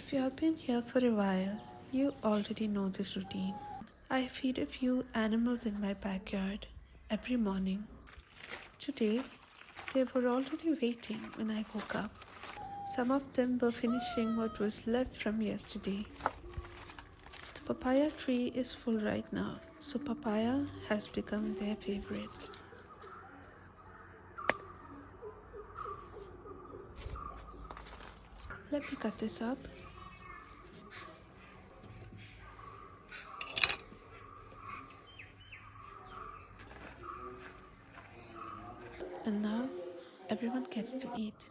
If you have been here for a while, you already know this routine. I feed a few animals in my backyard every morning. Today, they were already waiting when I woke up. Some of them were finishing what was left from yesterday. The papaya tree is full right now, so papaya has become their favorite. Let me cut this up. And now everyone gets to eat.